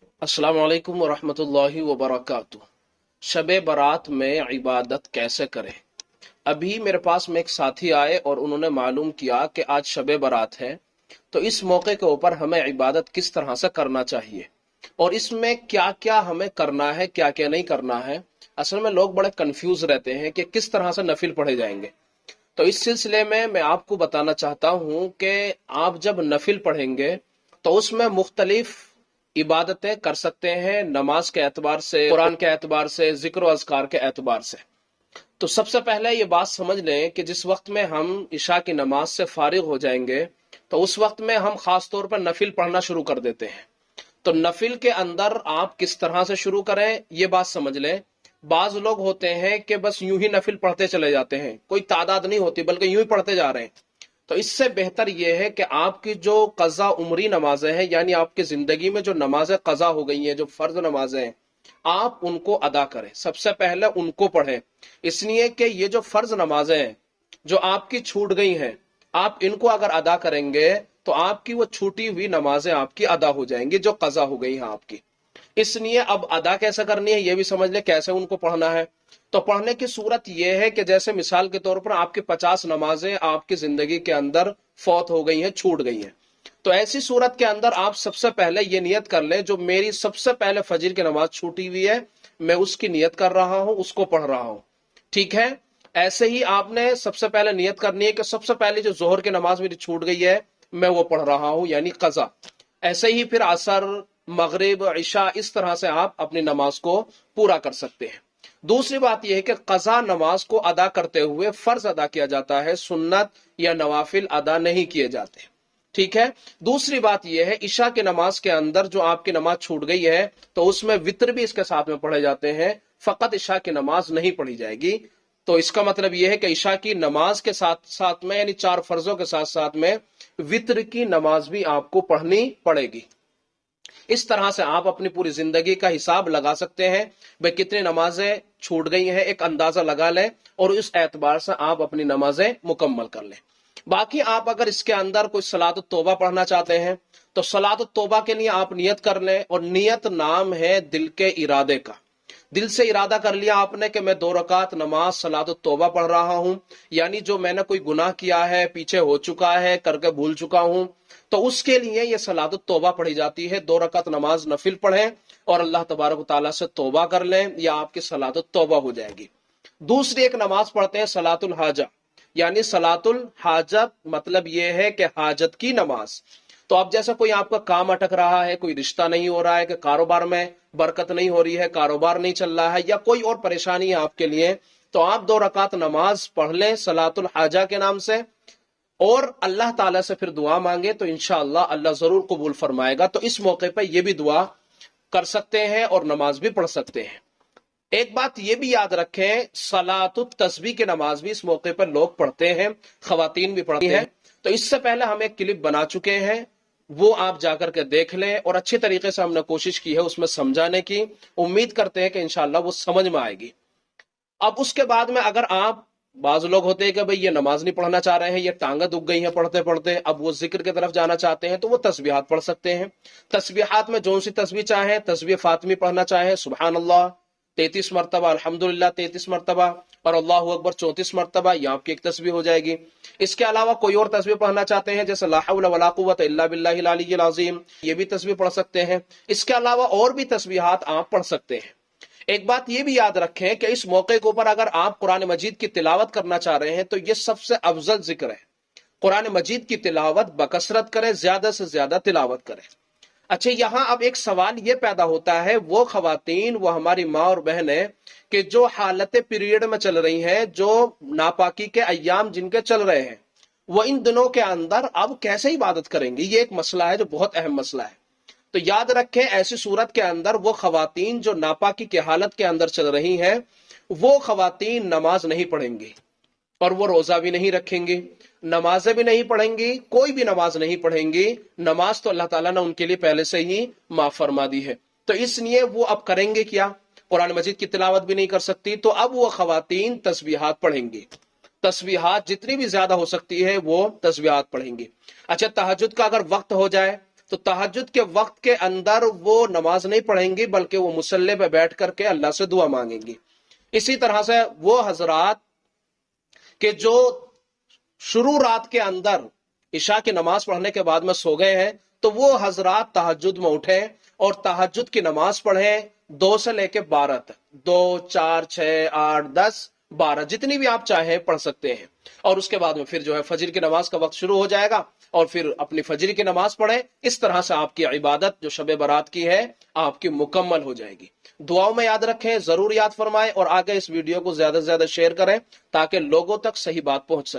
अस्सलाम वालेकुम वरहमतुल्लाहि वबरकातुह। शब बारात में इबादत कैसे करें। अभी मेरे पास में एक साथी आए और उन्होंने मालूम किया कि आज शब बारात है, तो इस मौके के ऊपर हमें इबादत किस तरह से करना चाहिए और इसमें क्या क्या हमें करना है, क्या क्या नहीं करना है। असल में लोग बड़े कंफ्यूज रहते हैं कि किस तरह से नफिल पढ़े जाएंगे। तो इस सिलसिले में मैं आपको बताना चाहता हूं कि आप जब नफिल पढ़ेंगे तो उसमें मुख्तलिफ इबादतें कर सकते हैं, नमाज के एतबार से, कुरान के एतबार से, जिक्र और अज़कार के एतबार से। तो सबसे पहले ये बात समझ लें कि जिस वक्त में हम इशा की नमाज से फारिग हो जाएंगे तो उस वक्त में हम खास तौर पर नफिल पढ़ना शुरू कर देते हैं। तो नफिल के अंदर आप किस तरह से शुरू करें ये बात समझ लें। बाज लोग होते हैं कि बस यूं ही नफिल पढ़ते चले जाते हैं, कोई तादाद नहीं होती बल्कि यूं ही पढ़ते जा रहे हैं। तो इससे बेहतर यह है कि आपकी जो कज़ा उमरी नमाजें हैं, यानी आपकी जिंदगी में जो नमाजें कज़ा हो गई हैं, जो फर्ज नमाजें हैं, आप उनको अदा करें। सबसे पहले उनको पढ़ें, इसलिए कि ये जो फर्ज नमाजें हैं जो आपकी छूट गई हैं, आप इनको अगर अदा करेंगे तो आपकी वो छूटी हुई नमाजें आपकी अदा हो जाएंगी जो कज़ा हो गई हैं आपकी। इसलिए अब अदा कैसे करनी है ये भी समझ ले, कैसे उनको पढ़ना है। तो पढ़ने की सूरत यह है कि जैसे मिसाल के तौर पर आपकी 50 नमाजें आपकी जिंदगी के अंदर फौत हो गई हैं, छूट गई हैं। तो ऐसी सूरत के अंदर आप सबसे पहले ये नियत कर लें, जो मेरी सबसे पहले फजर की नमाज छूटी हुई है मैं उसकी नियत कर रहा हूं, उसको पढ़ रहा हूं। ठीक है। ऐसे ही आपने सबसे पहले नियत करनी है कि सबसे पहले जो जोहर की नमाज मेरी छूट गई है मैं वो पढ़ रहा हूं, यानी कज़ा। ऐसे ही फिर असर, मगरिब, इशा, इस तरह से आप अपनी नमाज को पूरा कर सकते हैं। दूसरी बात यह है कि कज़ा नमाज को अदा करते हुए फर्ज अदा किया जाता है, सुन्नत या नवाफिल अदा नहीं किए जाते। ठीक है। दूसरी बात यह है, इशा की नमाज के अंदर जो आपकी नमाज छूट गई है तो उसमें वित्र भी इसके साथ में पढ़े जाते हैं, फकत इशा की नमाज नहीं पढ़ी जाएगी। तो इसका मतलब यह है कि इशा की नमाज के साथ साथ में, यानी 4 फर्जों के साथ साथ में, वित्र की नमाज भी आपको पढ़नी पड़ेगी। इस तरह से आप अपनी पूरी जिंदगी का हिसाब लगा सकते हैं, भाई कितनी नमाजें छूट गई हैं, एक अंदाजा लगा लें और इस एतबार से आप अपनी नमाजें मुकम्मल कर लें। बाकी आप अगर इसके अंदर कोई सलात तौबा पढ़ना चाहते हैं तो सलात तौबा के लिए आप नियत कर लें, और नियत नाम है दिल के इरादे का। दिल से इरादा कर लिया आपने कि मैं 2 रकात नमाज सलात तौबा पढ़ रहा हूं, यानी जो मैंने कोई गुनाह किया है, पीछे हो चुका है, करके भूल चुका हूं, तो उसके लिए ये सलात तौबा पढ़ी जाती है। 2 रकात नमाज नफिल पढ़ें और अल्लाह तबारक तआला से तौबा कर लें, या आपकी सलात तौबा हो जाएगी। दूसरी एक नमाज पढ़ते हैं सलातुल हाजा, यानी सलातुल हाजत मतलब यह है कि हाजत की नमाज। तो अब जैसा कोई आपका काम अटक रहा है, कोई रिश्ता नहीं हो रहा है, कि कारोबार में बरकत नहीं हो रही है, कारोबार नहीं चल रहा है, या कोई और परेशानी है आपके लिए, तो आप 2 रकात नमाज पढ़ लें सलातुल हाजा के नाम से और अल्लाह ताला से फिर दुआ मांगे, तो इंशाअल्लाह अल्लाह जरूर कबूल फरमाएगा। तो इस मौके पर यह भी दुआ कर सकते हैं और नमाज भी पढ़ सकते हैं। एक बात यह भी याद रखें, सलातुत तस्बीह की नमाज भी इस मौके पर लोग पढ़ते हैं, खवातीन भी पढ़ती हैं। तो इससे पहले हम एक क्लिप बना चुके हैं, वो आप जाकर के देख लें, और अच्छी तरीके से हमने कोशिश की है उसमें समझाने की। उम्मीद करते हैं कि इंशाअल्लाह वो समझ में आएगी। अब उसके बाद में अगर आप, बाज लोग होते हैं कि भाई ये नमाज नहीं पढ़ना चाह रहे हैं, ये टांगें दुख गई हैं पढ़ते पढ़ते, अब वो जिक्र की तरफ जाना चाहते हैं, तो वो तस्बीहात पढ़ सकते हैं। तस्बीहात में जो सी तस्बीह चाहे, तस्बीह फातिमी पढ़ना चाहे, सुबहान अल्लाह 33 मरतबा, अल्हम्दुलिल्लाह 33 मरतबा और अल्लाहु अकबर 34 मरतबा, ये आपकी एक तस्बीह हो जाएगी। इसके अलावा कोई और तस्बीह पढ़ना चाहते हैं, जैसे ला हौला वला कुव्वता इल्ला बिल्लाहिल अलिय्यिल अज़ीम, ये भी तस्बीह पढ़ सकते हैं। इसके अलावा और भी तस्बीहात आप पढ़ सकते हैं। एक बात यह भी याद रखें कि इस मौके के ऊपर अगर आप कुरान मजीद की तिलावत करना चाह रहे हैं तो यह सबसे अफजल जिक्र है। कुरान मजीद की तिलावत बकसरत करें, ज्यादा से ज्यादा तिलावत करें। अच्छा, यहां अब एक सवाल यह पैदा होता है, वो खवातीन, वो हमारी माँ और बहनें कि जो हालत पीरियड में चल रही हैं, जो नापाकी के अय्याम जिनके चल रहे हैं, वो इन दिनों के अंदर अब कैसे इबादत करेंगे, ये एक मसला है जो बहुत अहम मसला है। तो याद रखें, ऐसी सूरत के अंदर वो खवातीन जो नापाकी की हालत के अंदर चल रही हैं, वो खवातीन नमाज नहीं पढ़ेंगी और वो रोजा भी नहीं रखेंगी, नमाजें भी नहीं पढ़ेंगी, कोई भी नमाज नहीं पढ़ेंगी। नमाज तो अल्लाह ताला ने उनके लिए पहले से ही माफ फरमा दी है। तो इसलिए वो अब करेंगे क्या, कुरान मजीद की तिलावत भी नहीं कर सकती, तो अब वो खवातीन तस्बीहात पढ़ेंगी। तस्बीहात जितनी भी ज्यादा हो सकती है वो तस्बीहात पढ़ेंगी। अच्छा, तहज्जुद का अगर वक्त हो जाए تو تہجد کے وقت کے اندر وہ نماز نہیں پڑھیں گی بلکہ وہ مصلی پہ بیٹھ کر کے اللہ سے دعا مانگیں گی۔ اسی طرح سے وہ حضرات کہ جو شروع رات کے اندر عشاء کی نماز پڑھنے کے بعد میں سو گئے ہیں، تو وہ حضرات تہجد میں اٹھیں اور تہجد کی نماز پڑھیں 2 سے لے کے 12 تک، 2 4 6 8 10 12 جتنی بھی آپ چاہیں پڑھ سکتے ہیں، اور اس کے بعد میں پھر جو ہے فجر کی نماز کا وقت شروع ہو جائے گا اور پھر اپنی فجر کی نماز پڑھیں۔ اس طرح سے آپ کی عبادت جو شب برات کی ہے آپ کی مکمل ہو جائے گی۔ دعاؤں میں یاد رکھیں، ضرور یاد فرمائیں، اور آگے اس ویڈیو کو زیادہ سے زیادہ شیئر کریں تاکہ لوگوں تک صحیح بات پہنچ سکے۔